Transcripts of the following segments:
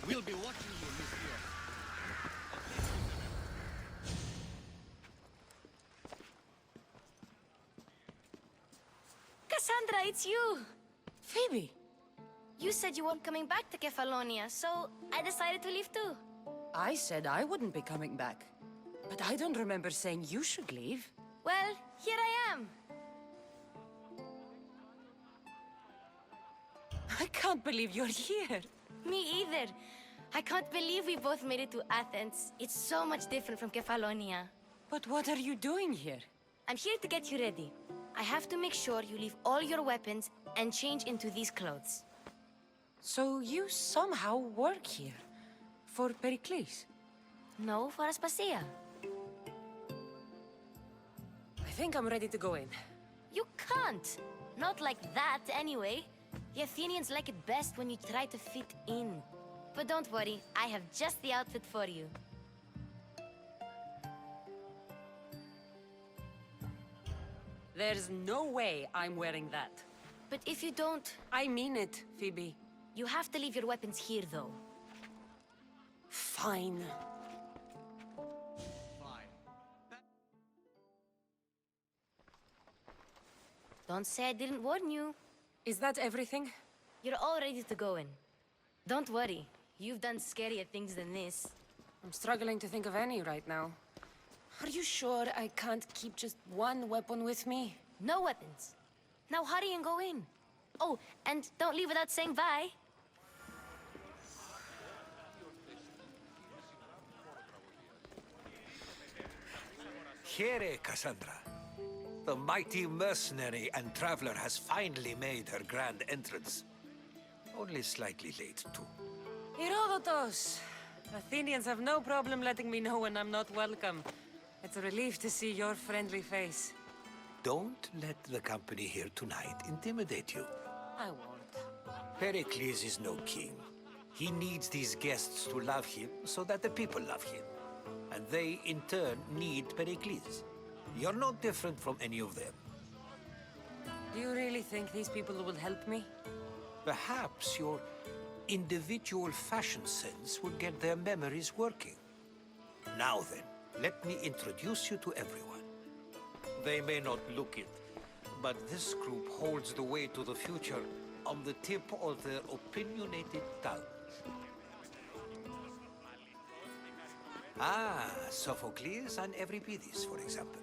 We'll be watching you, Monsieur. Cassandra, it's you! Phoebe! You said you weren't coming back to Kefalonia, so I decided to leave too. I said I wouldn't be coming back. But I don't remember saying you should leave. Well, here I am. I can't believe you're here. Me either. I can't believe we both made it to Athens. It's so much different from Kefalonia. But what are you doing here? I'm here to get you ready. I have to make sure you leave all your weapons and change into these clothes. So you somehow work here? For Pericles? No, for Aspasia. I think I'm ready to go in. You can't. Not like that, anyway. The Athenians like it best when you try to fit in. But don't worry, I have just the outfit for you. There's no way I'm wearing that. But if you don't, I mean it, Phoebe. you have to leave your weapons here, though. Fine. Don't say I didn't warn you. Is that everything? You're all ready to go in. Don't worry, you've done scarier things than this. I'm struggling to think of any right now. Are you sure I can't keep just one weapon with me? No weapons. Now hurry and go in. Oh, and don't leave without saying bye. Here, Cassandra. The mighty mercenary and traveler has finally made her grand entrance. Only slightly late, too. Herodotus! Athenians have no problem letting me know when I'm not welcome. It's a relief to see your friendly face. Don't let the company here tonight intimidate you. I won't. Pericles is no king. He needs these guests to love him so that the people love him. And they, in turn, need Pericles. You're no different from any of them. Do you really think these people will help me? Perhaps your individual fashion sense will get their memories working. Now then, let me introduce you to everyone. They may not look it, but this group holds the way to the future on the tip of their opinionated tongues. Ah, Sophocles and Euripides, for example.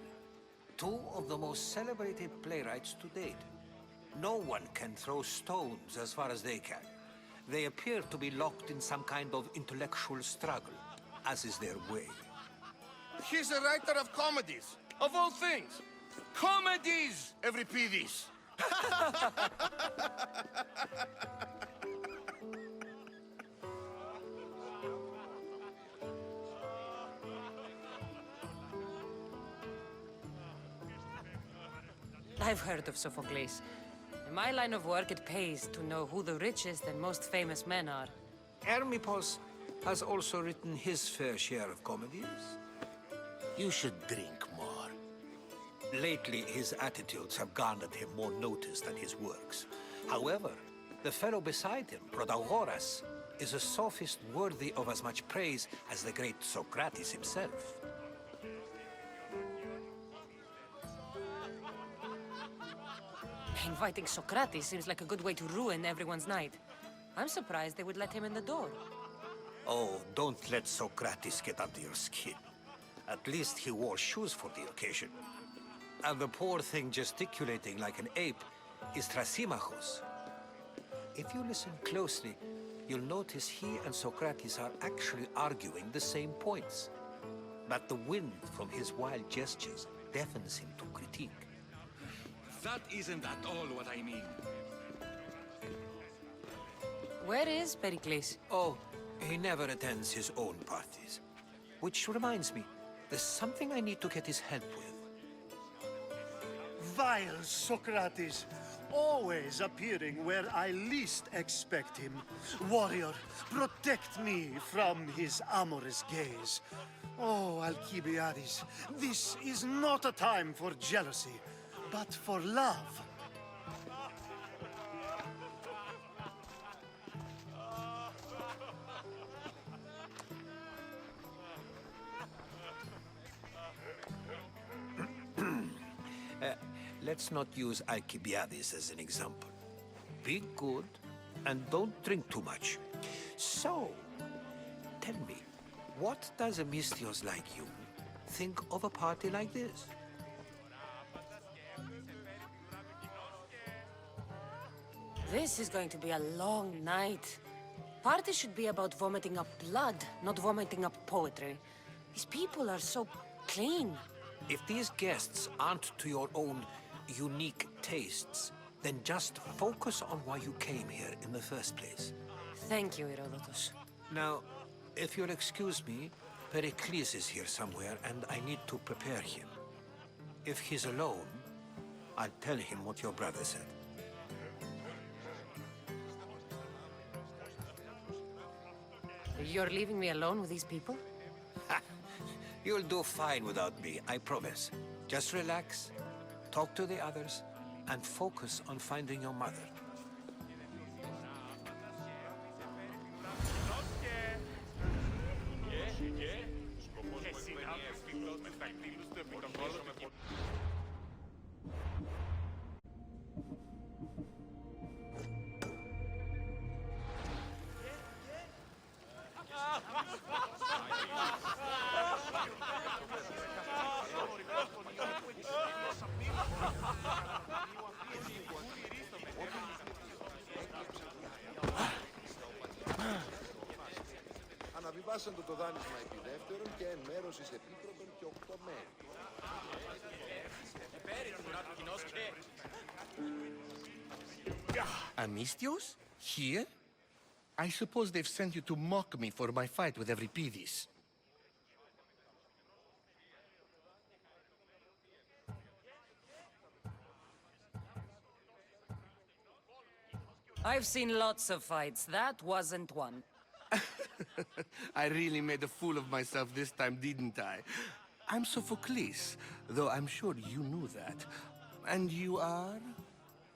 Two of the most celebrated playwrights to date. No one can throw stones as far as they can. They appear to be locked in some kind of intellectual struggle, as is their way. He's a writer of comedies, of all things. Comedies, Euripides. I've heard of Sophocles. In my line of work, it pays to know who the richest and most famous men are. Hermippos has also written his fair share of comedies. You should drink more. Lately, his attitudes have garnered him more notice than his works. However, the fellow beside him, Protagoras, is a sophist worthy of as much praise as the great Socrates himself. Inviting Socrates seems like a good way to ruin everyone's night. I'm surprised they would let him in the door. Oh, don't let Socrates get under your skin. At least he wore shoes for the occasion. And the poor thing gesticulating like an ape is Thrasymachos. If you listen closely, you'll notice he and Socrates are actually arguing the same points. But the wind from his wild gestures deafens him to critique. That isn't at all what I mean. Where is Pericles? Oh, he never attends his own parties. Which reminds me, there's something I need to get his help with. Vile Socrates, always appearing where I least expect him. Warrior, protect me from his amorous gaze. Oh, Alcibiades, this is not a time for jealousy, but for love. let's not use Alcibiades as an example. Be good and don't drink too much. So, tell me, what does a Mystios like you think of a party like this? This is going to be a long night. Party should be about vomiting up blood, not vomiting up poetry. These people are so clean. If these guests aren't to your own unique tastes, then just focus on why you came here in the first place. Thank you, Herodotus. Now, if you'll excuse me, Pericles is here somewhere, and I need to prepare him. If he's alone, I'll tell him what your brother said. You're leaving me alone with these people? You'll do fine without me, I promise. Just relax, talk to the others, and focus on finding your mother. Αναβιβάσαν το δάνεισμα επί δεύτερον και εν μέρος εις επίπροπον και 8 μέρη. Amistios? Here? I suppose they've sent you to mock me for my fight with Euripides. I've seen lots of fights. That wasn't one. I really made a fool of myself this time, didn't I? I'm Sophocles, though I'm sure you knew that. And you are?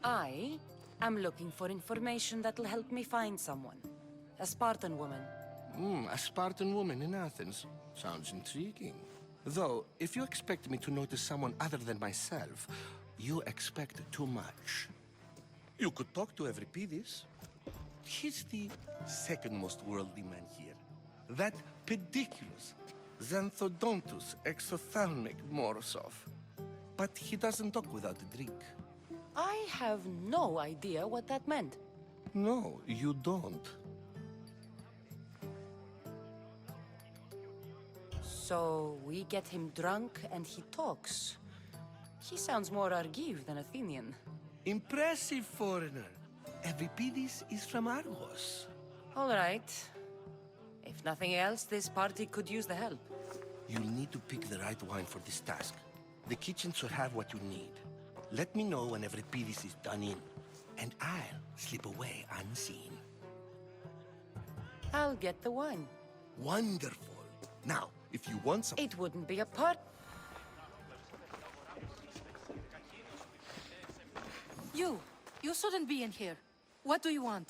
I am looking for information that'll help me find someone. A Spartan woman. A Spartan woman in Athens. Sounds intriguing. Though, if you expect me to notice someone other than myself, you expect too much. You could talk to Euripides. He's the second most worldly man here. That pediculous, xanthodontus exophthalmic Morosov. But he doesn't talk without a drink. I have no idea what that meant. No, you don't. So we get him drunk and he talks. He sounds more Argive than Athenian. Impressive, foreigner. Euripides is from Argos. All right. If nothing else, this party could use the help. You'll need to pick the right wine for this task. The kitchen should have what you need. Let me know when Euripides is done in, and I'll slip away unseen. I'll get the wine. Wonderful. Now, if you want some... It wouldn't be a part. You shouldn't be in here. What do you want?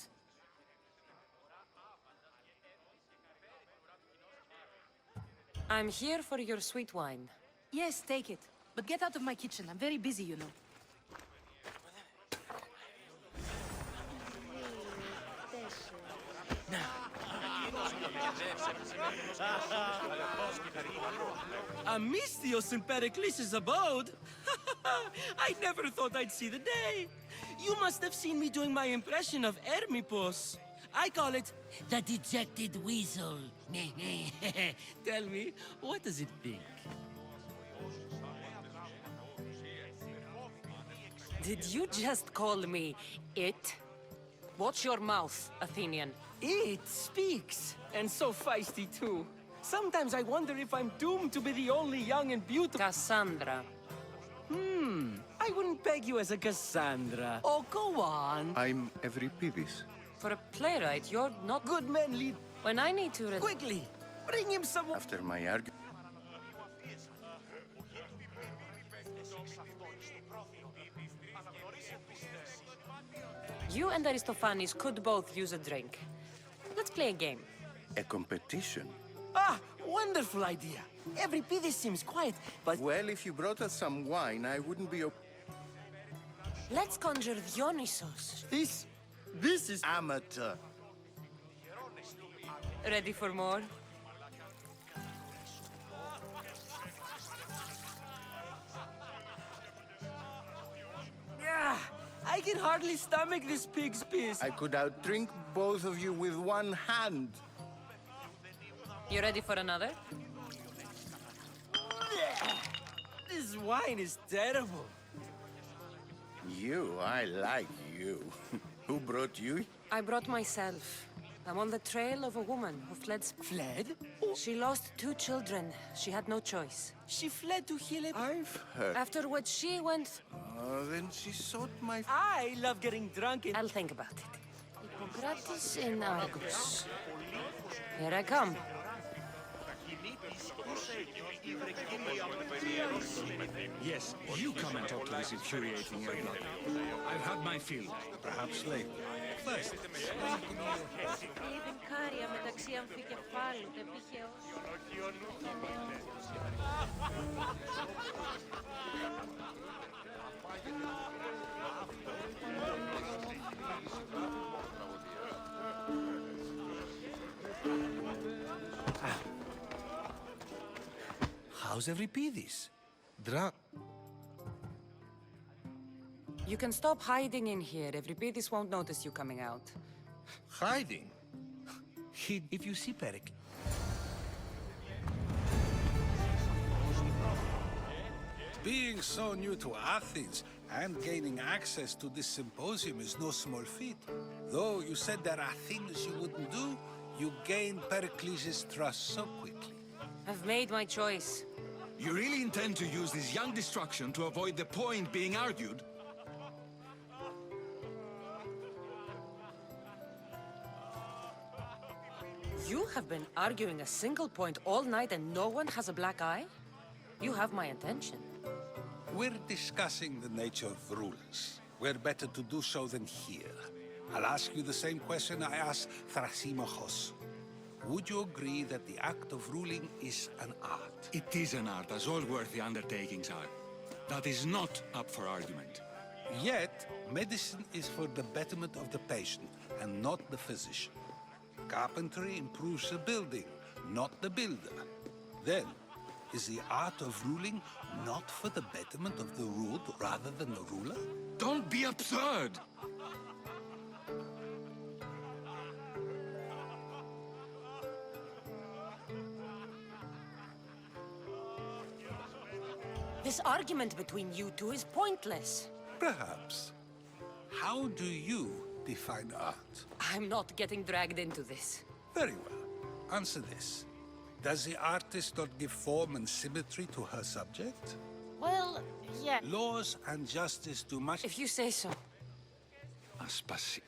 I'm here for your sweet wine. Yes, take it. But get out of my kitchen. I'm very busy, you know. Amistios in Pericles' abode? I never thought I'd see the day. You must have seen me doing my impression of Hermippos. I call it the dejected weasel. Tell me, what does it think? Did you just call me it? Watch your mouth, Athenian. It speaks, and so feisty too. Sometimes I wonder if I'm doomed to be the only young and beautiful... Cassandra. I wouldn't peg you as a Cassandra. Oh, go on. I'm Euripides. For a playwright, you're not good. Good men lead. When I need to... Quickly, bring him some... After my argument. You and Aristophanes could both use a drink. Let's play a game. A competition? Ah, wonderful idea. Euripides seems quiet, but... Well, if you brought us some wine, I wouldn't be... Let's conjure Dionysos. This is amateur. Ready for more? Yeah, I can hardly stomach this pig's piss. I could outdrink both of you with one hand. You ready for another? This wine is terrible. I like you. Who brought you? I brought myself. I'm on the trail of a woman who fled. Fled? She lost 2 children. She had no choice. She fled to heal it. I've heard. After what she went, Then she sought my... I love getting drunk and... I'll think about it. Hippocrates in Argus. Here I come. Yes, you come and talk to this infuriating young blood. I've had my fill. Perhaps later. First. How's Euripides? Drunk? You can stop hiding in here. Euripides won't notice you coming out. Hiding? If you see Pericles. Being so new to Athens and gaining access to this symposium is no small feat. Though you said there are things you wouldn't do, you gained Pericles' trust so quickly. I've made my choice. You really intend to use this young destruction to avoid the point being argued? You have been arguing a single point all night and no one has a black eye? You have my attention. We're discussing the nature of rulers. Where better to do so than here? I'll ask you the same question I asked Thrasymachos. Would you agree that the act of ruling is an art? It is an art, as all worthy undertakings are. That is not up for argument. Yet, medicine is for the betterment of the patient and not the physician. Carpentry improves the building, not the builder. Then, is the art of ruling not for the betterment of the ruled rather than the ruler? Don't be absurd! This argument between you two is pointless. Perhaps. How do you define art? I'm not getting dragged into this. Very well. Answer this. Does the artist not give form and symmetry to her subject? Well, yeah. Laws and justice do much... If you say so. Asπασί.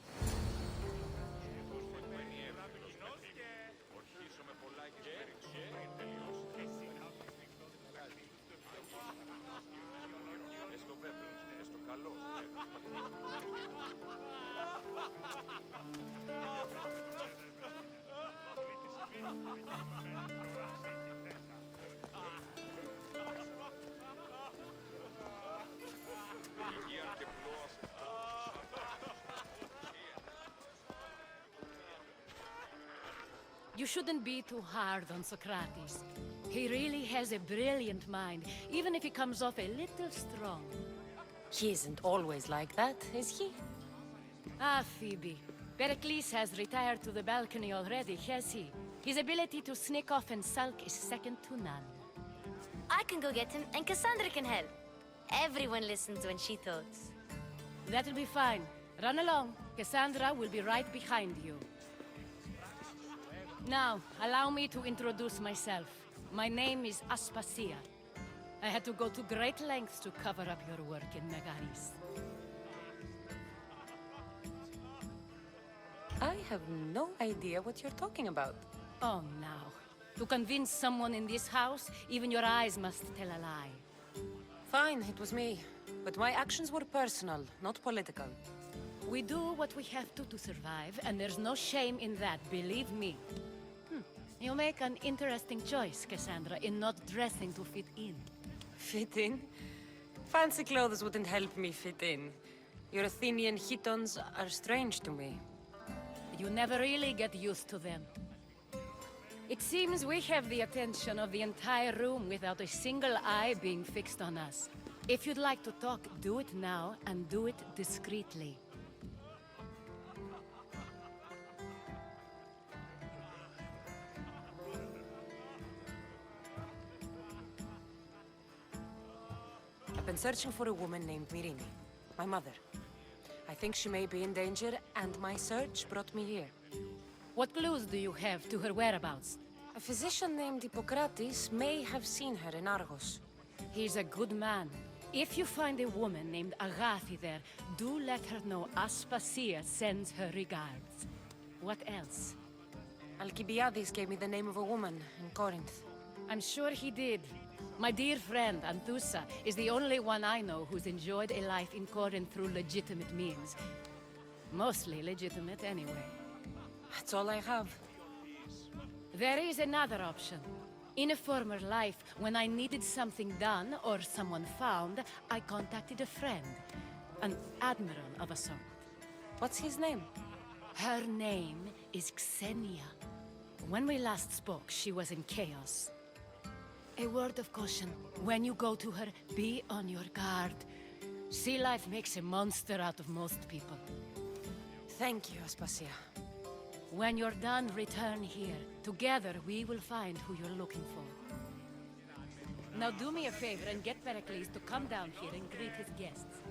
You shouldn't be too hard on Socrates. He really has a brilliant mind, even if he comes off a little strong. He isn't always like that, is he? Ah, Phoebe. Pericles has retired to the balcony already, has he? His ability to sneak off and sulk is second to none. I can go get him, and Cassandra can help. Everyone listens when she talks. That'll be fine. Run along. Cassandra will be right behind you. Now, allow me to introduce myself. My name is Aspasia. I had to go to great lengths to cover up your work in Megaris. I have no idea what you're talking about. Oh, now. To convince someone in this house, even your eyes must tell a lie. Fine, it was me. But my actions were personal, not political. We do what we have to survive, and there's no shame in that, believe me. You make an interesting choice, Cassandra, in not dressing to fit in. Fit in? Fancy clothes wouldn't help me fit in. Your Athenian Chitons are strange to me. You never really get used to them. It seems we have the attention of the entire room without a single eye being fixed on us. If you'd like to talk, do it now, and do it discreetly. I've been searching for a woman named Mirini, my mother. I think she may be in danger, and my search brought me here. What clues do you have to her whereabouts? A physician named Hippocrates may have seen her in Argos. He's a good man. If you find a woman named Agathi there, do let her know Aspasia sends her regards. What else? Alcibiades gave me the name of a woman in Corinth. I'm sure he did. My dear friend, Anthusa, is the only one I know who's enjoyed a life in Corinth through legitimate means. Mostly legitimate, anyway. That's all I have. There is another option. In a former life, when I needed something done or someone found, I contacted a friend. An admiral of a sort. What's his name? Her name is Xenia. When we last spoke, she was in chaos. A word of caution. When you go to her, be on your guard. Sea life makes a monster out of most people. Thank you, Aspasia. When you're done, return here. Together, we will find who you're looking for. Now do me a favor and get Pericles to come down here and greet his guests.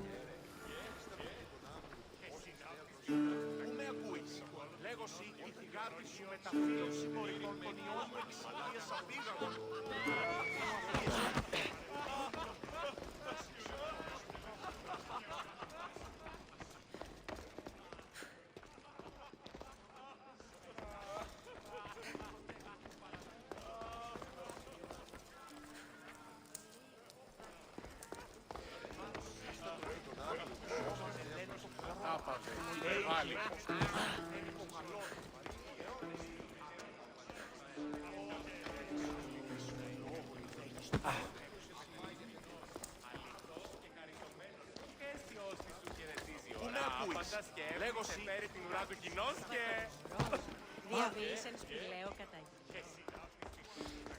Διαβίησεν σπηλαίο κατά γη.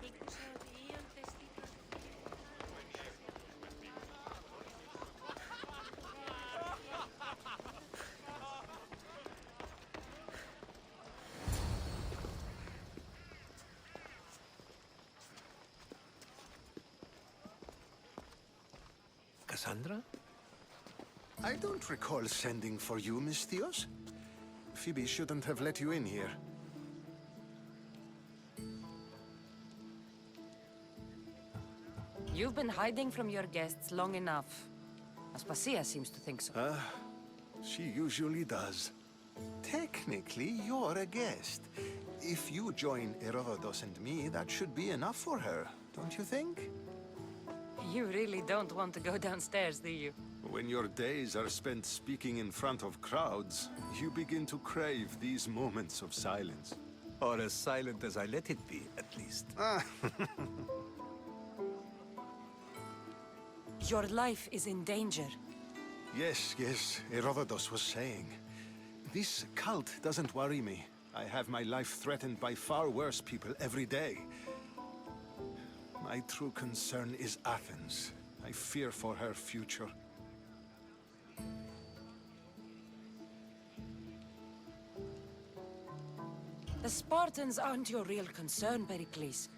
Ήκουσε ότι Ιον τεστήτων. Cassandra? I don't recall sending for you, Miss Theos. Phoebe shouldn't have let you in here. You've been hiding from your guests long enough. Aspasia seems to think so. She usually does. Technically, you're a guest. If you join Herodotus and me, that should be enough for her, don't you think? You really don't want to go downstairs, do you? When your days are spent speaking in front of crowds, you begin to crave these moments of silence. Or as silent as I let it be, at least. Your life is in danger. Yes, Herodotus was saying. This cult doesn't worry me. I have my life threatened by far worse people every day. My true concern is Athens. I fear for her future. The Spartans aren't your real concern, Pericles.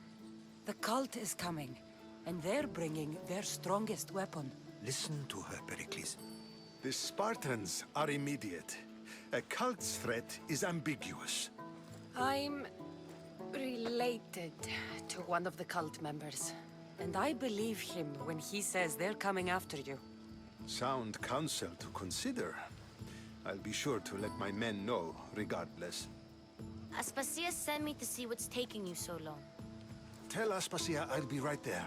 The cult is coming, and they're bringing their strongest weapon. Listen to her, Pericles. The Spartans are immediate. A cult's threat is ambiguous. I'm related to one of the cult members, and I believe him when he says they're coming after you. Sound counsel to consider. I'll be sure to let my men know, regardless. Aspasia sent me to see what's taking you so long. Tell Aspasia I'll be right there.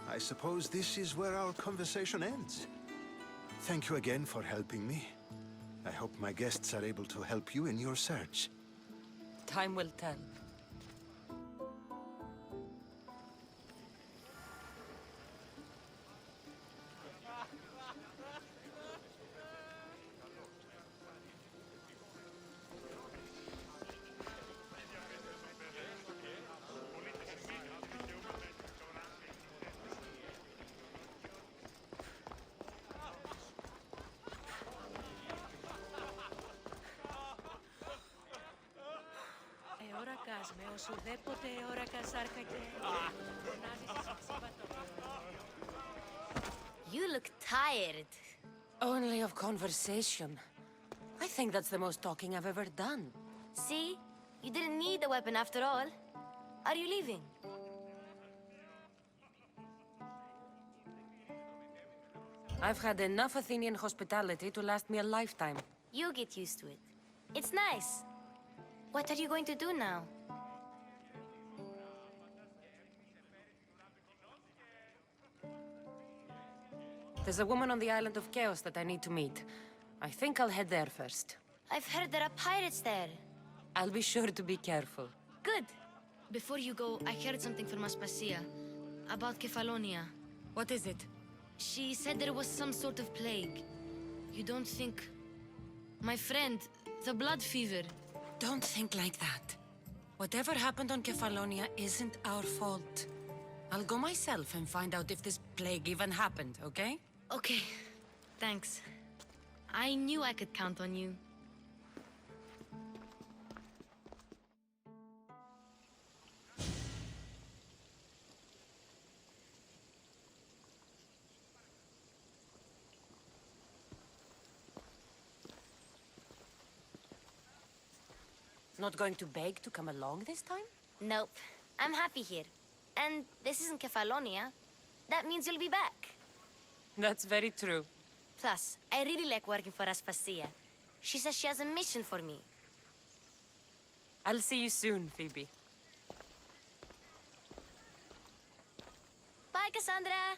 I suppose this is where our conversation ends. Thank you again for helping me. I hope my guests are able to help you in your search. Time will tell. όρακας με οσουδέποτε όρακας σάρκα και φωνάζεις ασυξήβατο. You look tired. Only of conversation. I think that's the most talking I've ever done. See? You didn't need the weapon after all. Are you leaving? I've had enough Athenian hospitality to last me a lifetime. You get used to it. It's nice. What are you going to do now? There's a woman on the island of Chaos that I need to meet. I think I'll head there first. I've heard there are pirates there. I'll be sure to be careful. Good. Before you go, I heard something from Aspasia about Kefalonia. What is it? She said there was some sort of plague. You don't think... My friend, the blood fever. Don't think like that. Whatever happened on Kefalonia isn't our fault. I'll go myself and find out if this plague even happened, okay? Okay. Thanks. I knew I could count on you. Not going to beg to come along this time? Nope. I'm happy here. And this isn't Kefalonia. That means you'll be back. That's very true. Plus, I really like working for Aspasia. She says she has a mission for me. I'll see you soon, Phoebe. Bye, Cassandra!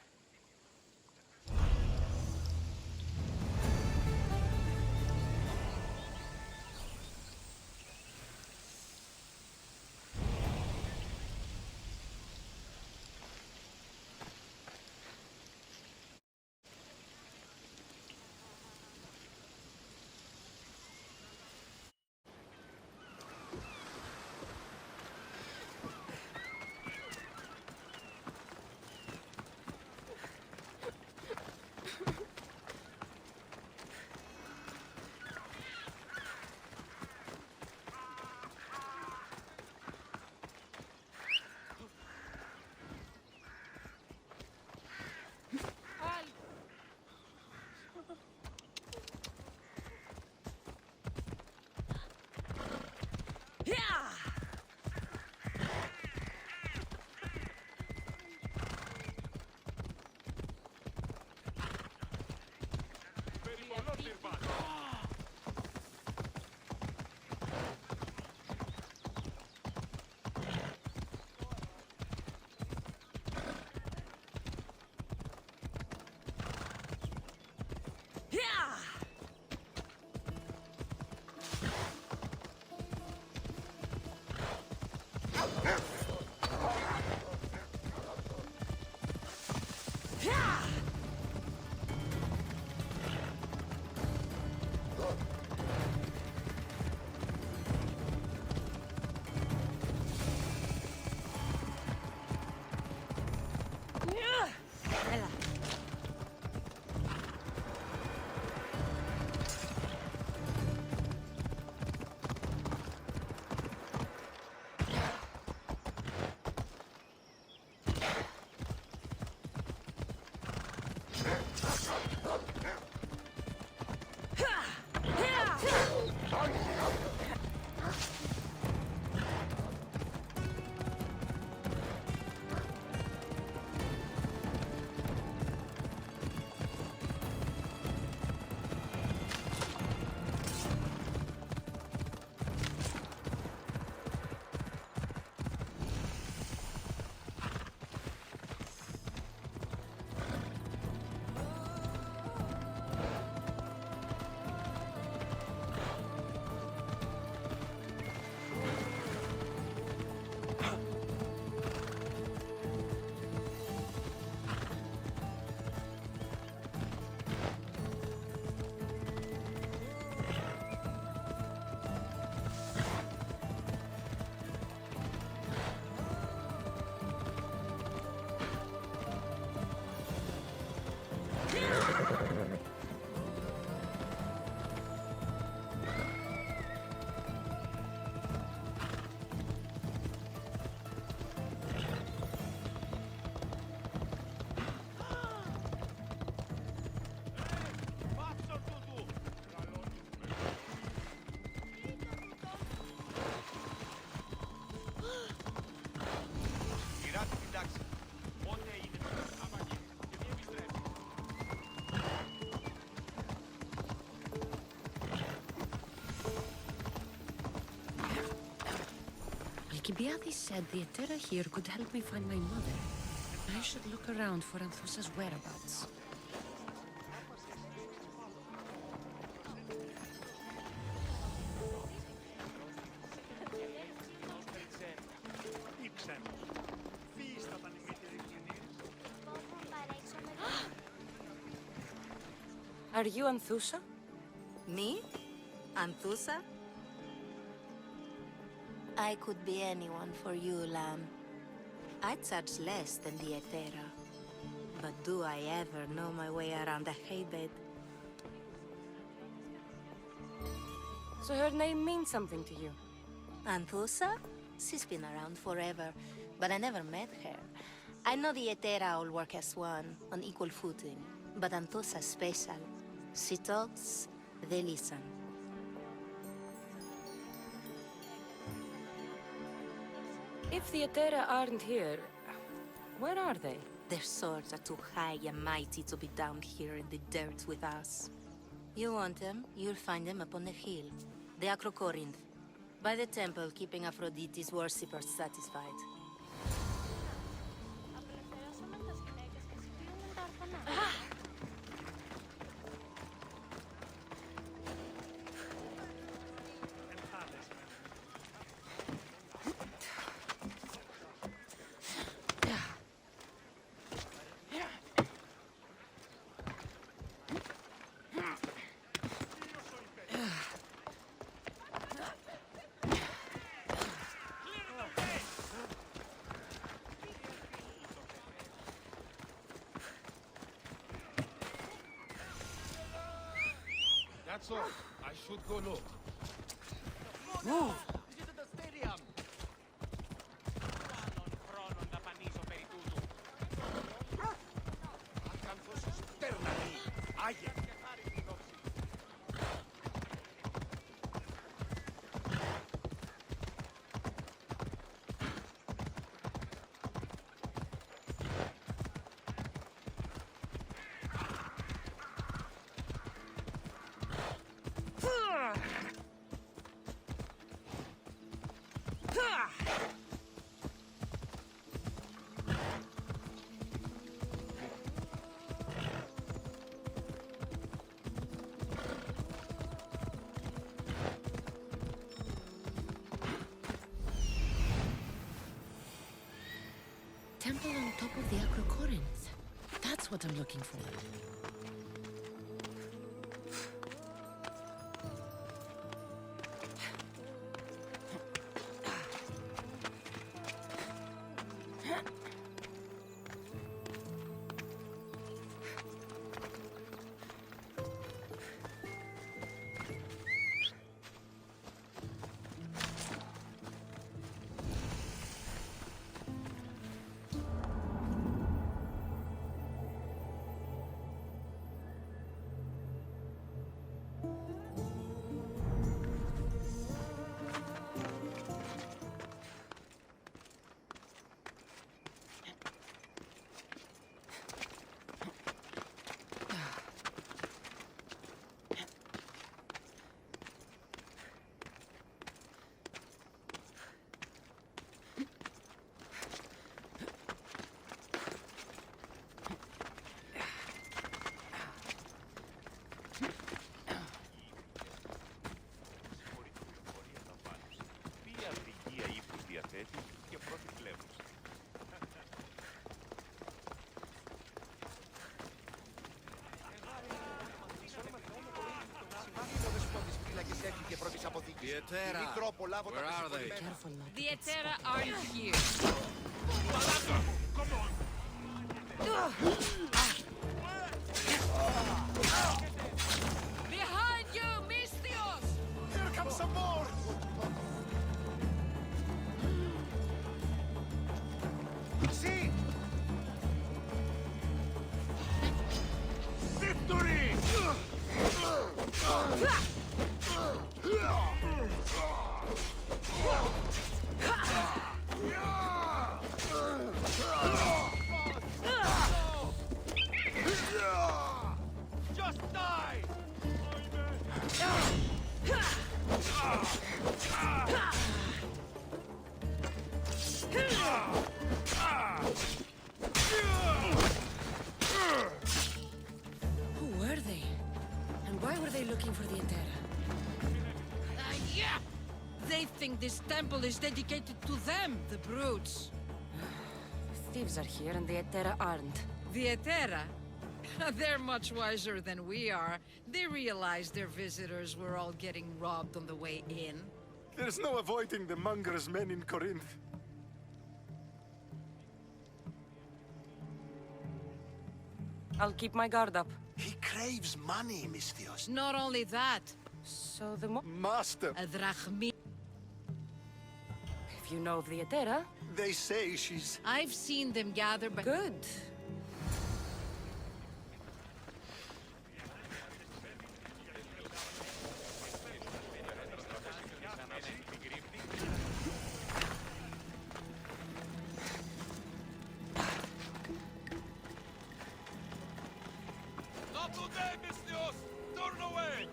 Alcibiades said the Etera here could help me find my mother. I should look around for Anthusa's whereabouts. Are you Anthusa? Me? Anthusa? I could be anyone for you, Lamb. I charge less than the Etera. But do I ever know my way around a haybed? So her name means something to you? Anthusa? She's been around forever, but I never met her. I know the Etera all work as one, on equal footing. But Anthusa's special. She talks, they listen. If the Etera aren't here, where are they? Their swords are too high and mighty to be down here in the dirt with us. You want them, you'll find them up on the hill. The Acrocorinth. By the temple, keeping Aphrodite's worshippers satisfied. That's all. I should go look. Move! Temple on top of the Acrocorinth. That's what I'm looking for. The Etera. Where are they? Careful not to The get Etera spotted. aren't here. Come on! Behind you, Mystios! Here comes some more! See! Victory! Just die! Who were they? And why were they looking for the Etera? Yeah! They think this temple is dedicated to them, the brutes. Thieves are here and the Etera aren't. The Etera? They're much wiser than we are. They realized their visitors were all getting robbed on the way in. There's no avoiding the monger's men in Corinth. I'll keep my guard up. He craves money, Misthios. Not only that, So the Master, a drachmi. If you know of the Etera, they say she's... I've seen them gather, but good. Not today, Misthios! Turn away!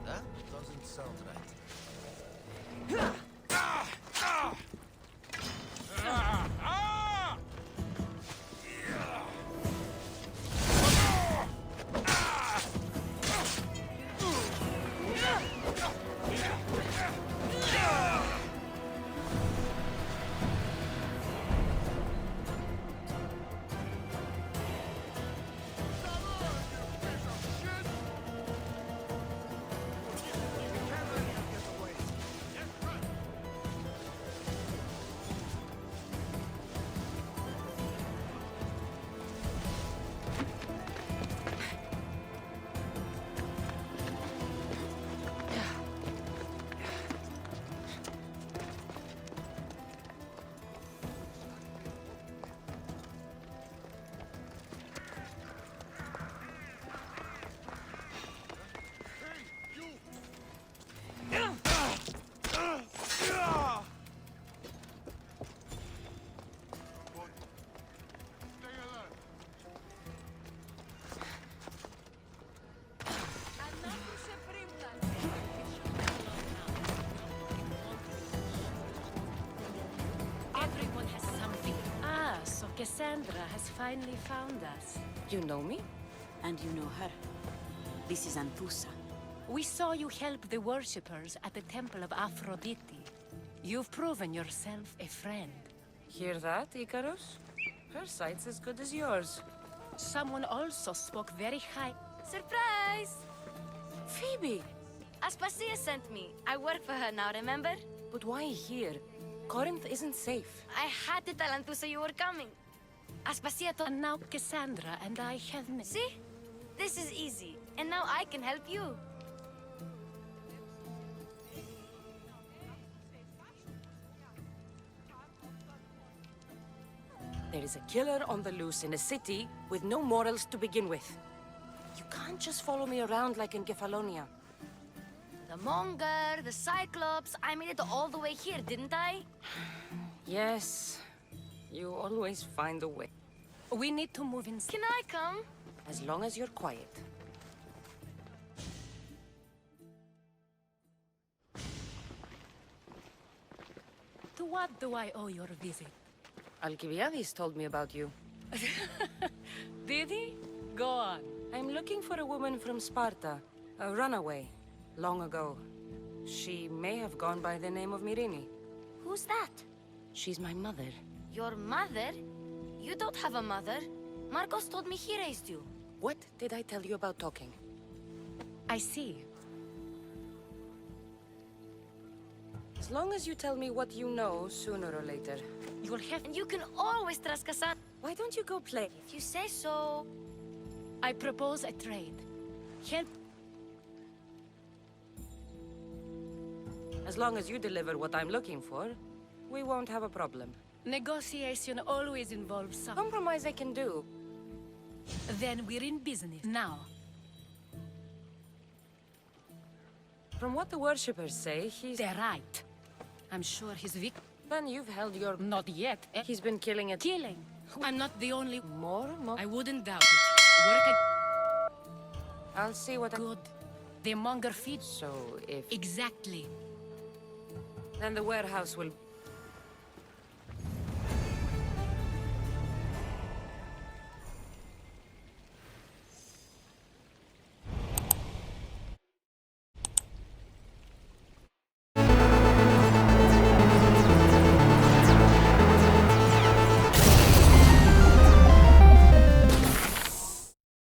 That doesn't sound right. Everyone has something. Ah, so Cassandra has finally found us. You know me? And you know her. This is Anthusa. We saw you help the worshippers at the Temple of Aphrodite. You've proven yourself a friend. Hear that, Icarus? Her sight's as good as yours. Someone also spoke very high. Surprise! Phoebe! Aspasia sent me. I work for her now, remember? But why here? Corinth isn't safe. I had to tell Anthusa you were coming. Aspasia told... And now Cassandra and I have met. See? This is easy. And now I can help you. There is a killer on the loose in a city with no morals to begin with. You can't just follow me around like in Kefalonia. The Monger, the Cyclops. I made it all the way here, didn't I? Yes. You always find a way. We need to move in. Can I come? As long as you're quiet. To what do I owe your visit? Alcibiades told me about you. Did he? Go on. I'm looking for a woman from Sparta, a runaway, long ago. She may have gone by the name of Myrine. Who's that? She's my mother. Your mother? You don't have a mother. Marcos told me he raised you. What did I tell you about talking? I see. As long as you tell me what you know, sooner or later. You'll have... And you can always trust Cassandra. Why don't you go play? If you say so... I propose a trade. Help... As long as you deliver what I'm looking for, we won't have a problem. Negotiation always involves some... Compromise I can do. Then we're in business. Now. From what the worshippers say, he's... They're right. I'm sure he's victim. Then you've held your... Not yet. He's been killing it. Killing? I'm not the only... More? I wouldn't doubt it. Work I'll see what Good. The monger feeds. So if... Exactly. Then the warehouse will